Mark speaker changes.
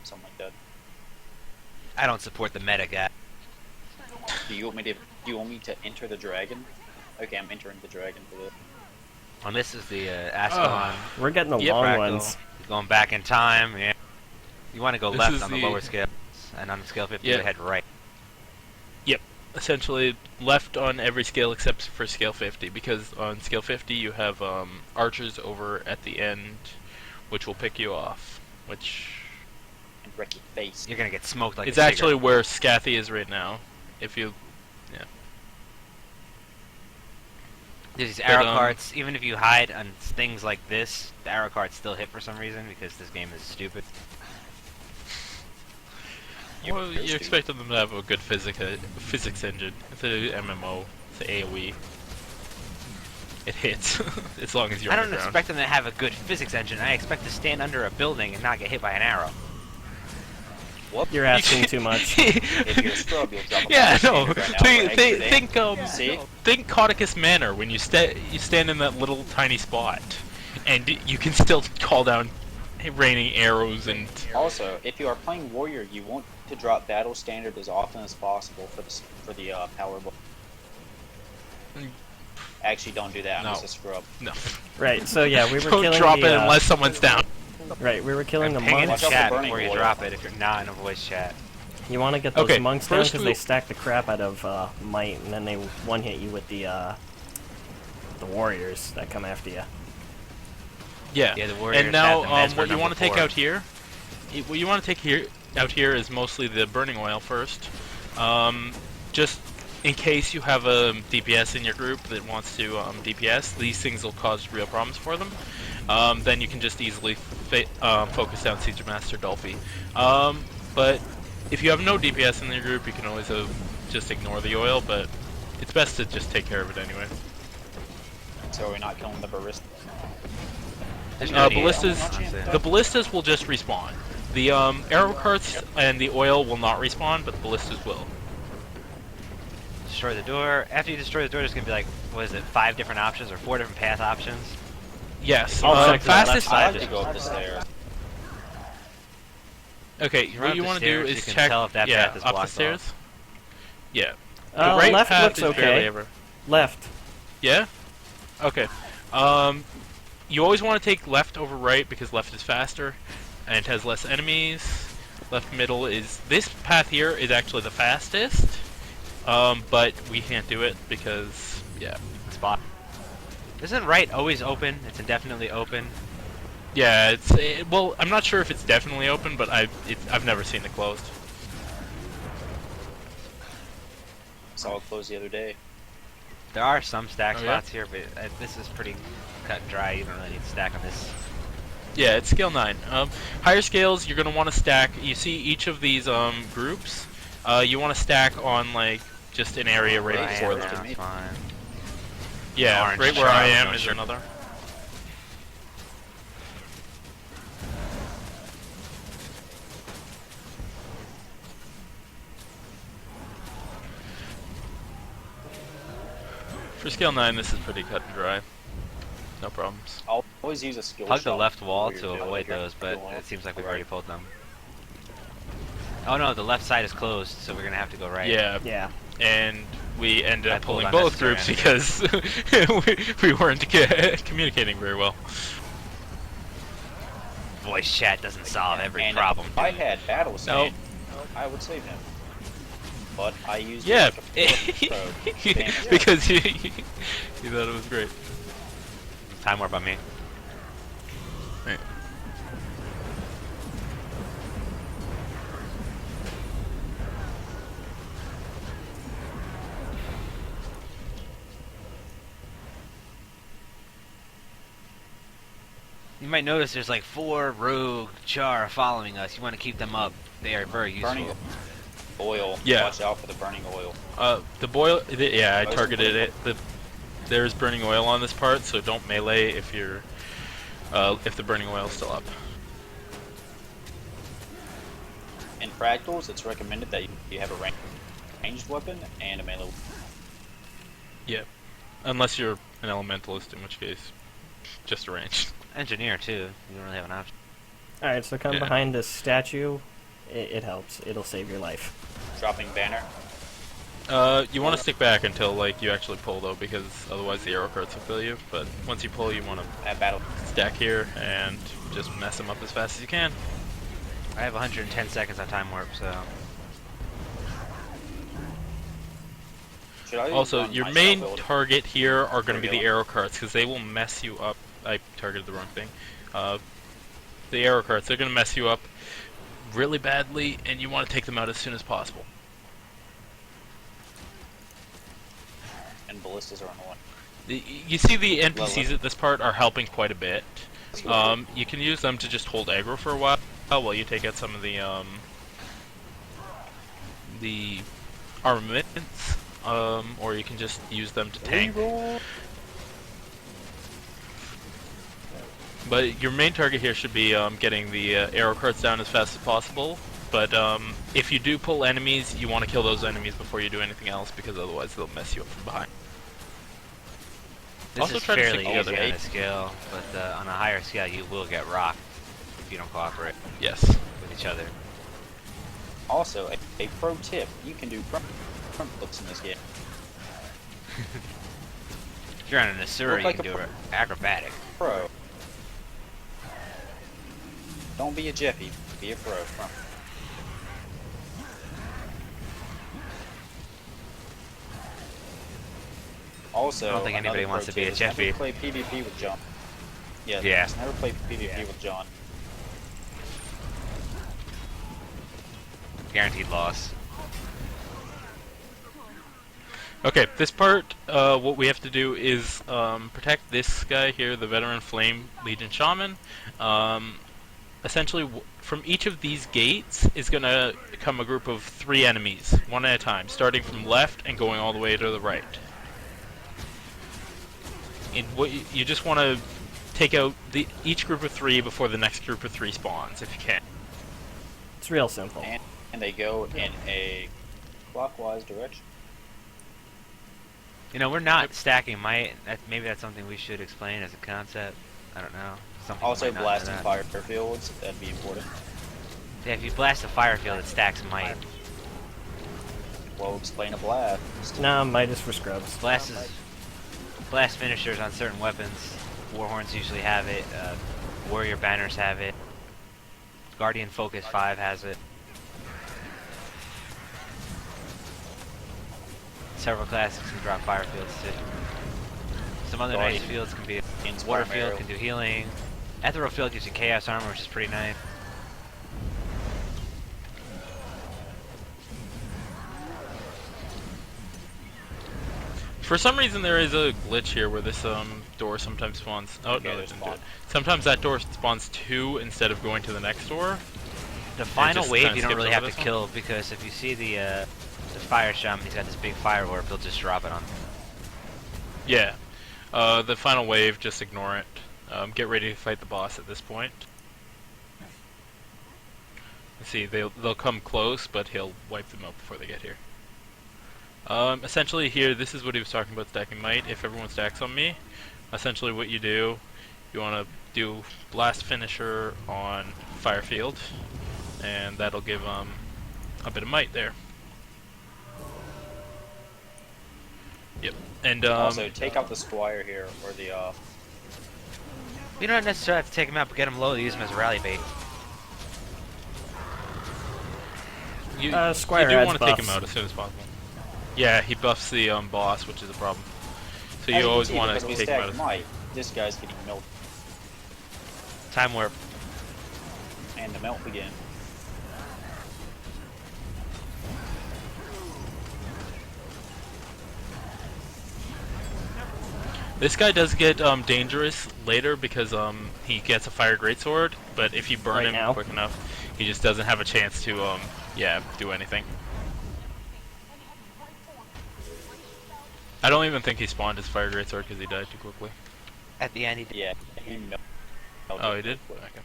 Speaker 1: something like that.
Speaker 2: I don't support the meta guy.
Speaker 1: Do you want me to enter the dragon? Okay, I'm entering the dragon for this.
Speaker 2: And this is the Ascalon.
Speaker 3: We're getting the long
Speaker 2: fractal.
Speaker 3: ones.
Speaker 2: Going back in time. Yeah. You want to go
Speaker 4: This
Speaker 2: left
Speaker 4: is
Speaker 2: on the lower scale, and on scale 50, you head right.
Speaker 4: Yep. Essentially, left on every scale except for scale 50, because on scale 50 you have archers over at the end, which will pick you off. Which
Speaker 1: And wreck your face.
Speaker 2: You're gonna get smoked like
Speaker 4: it's
Speaker 2: a
Speaker 4: actually
Speaker 2: cigarette.
Speaker 4: where Skathi is right now. If you, yeah.
Speaker 2: There's these arrow carts. Even if you hide on things like this, the arrow carts still hit for some reason because this game is stupid.
Speaker 4: Well, you expect them to have a good physics engine. It's a MMO. It's an AOE. It hits as long as you're
Speaker 2: I
Speaker 4: on
Speaker 2: don't
Speaker 4: the ground.
Speaker 2: expect them to have a good physics engine. I expect to stand under a building and not get hit by an arrow.
Speaker 1: Whoop.
Speaker 3: You're asking too much.
Speaker 1: If you're a scrub, you'll drop a
Speaker 4: Yeah, no.
Speaker 1: right now,
Speaker 4: Think Cauticus Manor when you stand in that little tiny spot, and you can still call down raining arrows and.
Speaker 1: Also, if you are playing warrior, you want to drop battle standard as often as possible for the power book. Actually, don't do that. I'm just a scrub.
Speaker 4: No.
Speaker 3: Right. So yeah, we were
Speaker 4: Don't
Speaker 3: killing
Speaker 4: drop
Speaker 3: the,
Speaker 4: it unless someone's down.
Speaker 3: Right, we were killing the
Speaker 2: Ping in the
Speaker 3: monks.
Speaker 1: Watch out
Speaker 2: chat
Speaker 1: for burning
Speaker 2: before you
Speaker 1: oil.
Speaker 2: drop it if you're not in a voice chat.
Speaker 3: You want to get those
Speaker 4: Okay,
Speaker 3: monks down
Speaker 4: first
Speaker 3: because
Speaker 4: we-
Speaker 3: they stack the crap out of might, and then they one-hit you with the warriors that come after you.
Speaker 4: Yeah.
Speaker 2: Yeah, the warriors
Speaker 4: And now,
Speaker 2: have the
Speaker 4: what you
Speaker 2: Mesmer
Speaker 4: want to take
Speaker 2: number
Speaker 4: out here, what you want to take out here is mostly the burning oil first. Just in case you have a DPS in your group that wants to DPS, these things will cause real problems for them. Then you can just easily focus down Siege Master Dolphy. But if you have no DPS in your group, you can always just ignore the oil, but it's best to just take care of it anyway.
Speaker 1: So we're not killing the barista.
Speaker 2: There's no need.
Speaker 4: Ballistas, the ballistas will just respawn. The arrow carts and the oil will not respawn, but the ballistas will.
Speaker 2: Destroy the door. After you destroy the door, there's gonna be like, what is it, 5 different options or 4 different path options?
Speaker 4: Yes.
Speaker 3: I'll check that.
Speaker 4: Fastest.
Speaker 1: I like to go up the stairs.
Speaker 4: Okay,
Speaker 2: You run
Speaker 4: what
Speaker 2: up
Speaker 4: you
Speaker 2: the
Speaker 4: want to do
Speaker 2: stairs,
Speaker 4: is
Speaker 2: you can
Speaker 4: check.
Speaker 2: tell if that
Speaker 4: yeah,
Speaker 2: path is
Speaker 4: up the
Speaker 2: blocked
Speaker 4: stairs.
Speaker 2: off.
Speaker 4: Yeah. The right
Speaker 3: Left
Speaker 4: path
Speaker 3: looks
Speaker 4: is barely
Speaker 3: okay.
Speaker 4: ever.
Speaker 3: Left.
Speaker 4: Yeah. Okay. You always want to take left over right because left is faster, and it has less enemies. Left middle is this path here is actually the fastest, but we can't do it because
Speaker 2: Spot. Isn't right always open? It's indefinitely open.
Speaker 4: yeah well I'm not sure if it's definitely open, but I've never seen it closed.
Speaker 1: Saw it close the other day.
Speaker 2: There are some stack
Speaker 4: Oh, yeah?
Speaker 2: spots here, but this is pretty cut and dry. You don't really need to stack on this.
Speaker 4: Yeah, it's scale 9. Higher scales, you're going to want to stack. You see each of these groups. You want to stack on like just an area right
Speaker 2: Right,
Speaker 4: before
Speaker 2: yeah,
Speaker 4: them.
Speaker 2: it's fine.
Speaker 4: Yeah,
Speaker 2: Orange
Speaker 4: right where I
Speaker 2: shot,
Speaker 4: am
Speaker 2: no
Speaker 4: is
Speaker 2: shirt.
Speaker 4: another. For scale 9, this is pretty cut and dry. No problems.
Speaker 1: I'll always use a skill
Speaker 2: Hug the
Speaker 1: shot
Speaker 2: left wall
Speaker 1: before
Speaker 2: to
Speaker 1: you do
Speaker 2: avoid
Speaker 1: it.
Speaker 2: those, but
Speaker 1: Go on.
Speaker 2: it seems like we've
Speaker 1: Right.
Speaker 2: already pulled them. Oh no, the left side is closed, so we're gonna have to go right.
Speaker 4: Yeah,
Speaker 3: Yeah.
Speaker 4: and we ended
Speaker 2: I
Speaker 4: up
Speaker 2: pulled
Speaker 4: pulling both
Speaker 2: unnecessary
Speaker 4: groups because we weren't communicating very well.
Speaker 2: Voice chat doesn't solve every
Speaker 1: And
Speaker 2: problem.
Speaker 1: If I had battle
Speaker 4: No.
Speaker 1: stand, I would save him. But I used
Speaker 4: Yeah,
Speaker 1: it like a pro. Damn.
Speaker 4: because he thought it was great.
Speaker 2: Time warp on me.
Speaker 4: Right.
Speaker 2: You might notice there's like 4 rogue char following us. You want to keep them up. They are very useful.
Speaker 1: Burning oil.
Speaker 4: Yeah.
Speaker 1: Watch out for the burning oil.
Speaker 4: The boil. Yeah, I
Speaker 1: Oh,
Speaker 4: targeted it. There's burning oil on this part, so don't melee if you're if the burning oil is still up.
Speaker 1: In fractals, it's recommended that you have a ranged weapon and a melee weapon.
Speaker 4: Yeah, unless you're an elementalist, in which case, just a range.
Speaker 2: Engineer too. You don't really have an option.
Speaker 3: All right, so come
Speaker 4: Yeah.
Speaker 3: behind this statue it helps. It'll save your life.
Speaker 1: Dropping banner.
Speaker 4: You want to stick back until like you actually pull though, because otherwise the arrow carts will kill you. But once you pull, you want to
Speaker 1: At battle.
Speaker 4: stack here and just mess them up as fast as you can.
Speaker 2: I have 110 seconds on time warp, so
Speaker 1: Should I
Speaker 4: Also,
Speaker 1: run
Speaker 4: your
Speaker 1: my
Speaker 4: main
Speaker 1: self-build?
Speaker 4: target here are going to be the
Speaker 1: Reveal.
Speaker 4: arrow carts, because they will mess you up. I targeted the wrong thing. The arrow carts, they're going to mess you up really badly, and you want to take them out as soon as possible.
Speaker 1: And ballistas are on the one.
Speaker 4: You see the NPCs
Speaker 1: Lilith.
Speaker 4: at this part are helping quite a bit. You can use them to just hold aggro for a while you take out some of the armaments, or you can just use them to tank.
Speaker 1: Reroll.
Speaker 4: But your main target here should be getting the arrow carts down as fast as possible. But if you do pull enemies, you want to kill those enemies before you do anything else, because otherwise they'll mess you up from behind.
Speaker 2: this
Speaker 4: Also
Speaker 2: is
Speaker 4: try to
Speaker 2: fairly
Speaker 4: stick
Speaker 2: easy
Speaker 4: together.
Speaker 2: on a scale, but on a higher scale you will get rocked if you don't cooperate
Speaker 4: Yes.
Speaker 2: with each other.
Speaker 1: Also, a pro tip: you can do front looks in this game.
Speaker 2: If you're on an Asura,
Speaker 1: Look
Speaker 2: you
Speaker 1: like
Speaker 2: can
Speaker 1: a
Speaker 2: do acrobatic.
Speaker 1: Pro. Don't be a Jeffy. Be a pro. Front. Also,
Speaker 2: I don't think anybody
Speaker 1: another
Speaker 2: wants
Speaker 1: pro
Speaker 2: to be
Speaker 1: tip
Speaker 2: a
Speaker 1: is never
Speaker 2: Jeffy.
Speaker 1: Play PvP with John. Yeah.
Speaker 2: Yeah.
Speaker 1: just Never play PvP with John.
Speaker 2: Guaranteed loss.
Speaker 4: Okay, this part, what we have to do is protect this guy here, the Veteran Flame Legion Shaman. Essentially, from each of these gates is going to come a group of 3 enemies, one at a time, starting from left and going all the way to the right. And what you just want to take out each group of 3 before the next group of 3 spawns, if you can.
Speaker 3: It's real simple.
Speaker 1: And they go in a clockwise direction.
Speaker 2: You know, we're not stacking might. Maybe that's something we should explain as a concept. I don't know. Some people
Speaker 1: Also,
Speaker 2: might not know
Speaker 1: blasting
Speaker 2: that.
Speaker 1: fire fields. That'd be important.
Speaker 2: Yeah, if you blast a fire field, it stacks might.
Speaker 1: Well, explain a blast.
Speaker 3: Nah, might is for scrubs.
Speaker 2: Blast finishers on certain weapons. Warhorns usually have it. Warrior banners have it. Guardian Focus 5 has it. Several classics can drop fire fields too. Some other nice fields can be water field, can do healing. Ethereal field gives you chaos armor, which is pretty nice.
Speaker 4: For some reason, there is a glitch here where this door sometimes spawns. Oh
Speaker 1: Okay,
Speaker 4: no, it
Speaker 1: there's
Speaker 4: didn't do
Speaker 1: spawn.
Speaker 4: it. Sometimes that door spawns 2 instead of going to the next door.
Speaker 2: The final
Speaker 4: just
Speaker 2: wave
Speaker 4: kinda
Speaker 2: you don't
Speaker 4: skips
Speaker 2: really
Speaker 4: over
Speaker 2: have to
Speaker 4: this one?
Speaker 2: kill, because if you see the fire shaman, he's got this big fire orb, he'll just drop it on.
Speaker 4: Yeah. The final wave, just ignore it. Get ready to fight the boss at this point. See, they'll come close, but he'll wipe them out before they get here. Essentially here, this is what he was talking about stacking might. If everyone stacks on me, essentially what you do, you want to do blast finisher on fire field, and that'll give a bit of might there. Yep. And
Speaker 1: Also, take out the squire here, or the
Speaker 2: You don't necessarily have to take him out, but get him low to use him as a rally bait.
Speaker 4: you
Speaker 3: Squire
Speaker 4: do
Speaker 3: adds
Speaker 4: want to take him
Speaker 3: buffs.
Speaker 4: out as soon as possible. Yeah, he buffs the boss, which is a problem. So
Speaker 1: As
Speaker 4: you
Speaker 1: can
Speaker 4: always
Speaker 1: see,
Speaker 4: want
Speaker 1: because
Speaker 4: to
Speaker 1: we
Speaker 4: take him out.
Speaker 1: stacked might. This guy's getting milked,
Speaker 2: Time warp.
Speaker 1: and the melt begin.
Speaker 4: This guy does get dangerous later because he gets a fire greatsword, but if you burn
Speaker 3: Right
Speaker 4: him
Speaker 3: now?
Speaker 4: quick enough, he just doesn't have a chance to yeah, do anything. I don't even think he spawned his fire greatsword because he died too quickly.
Speaker 2: At the end, he did.
Speaker 1: Yeah, he melted.
Speaker 4: Oh, he did? Okay.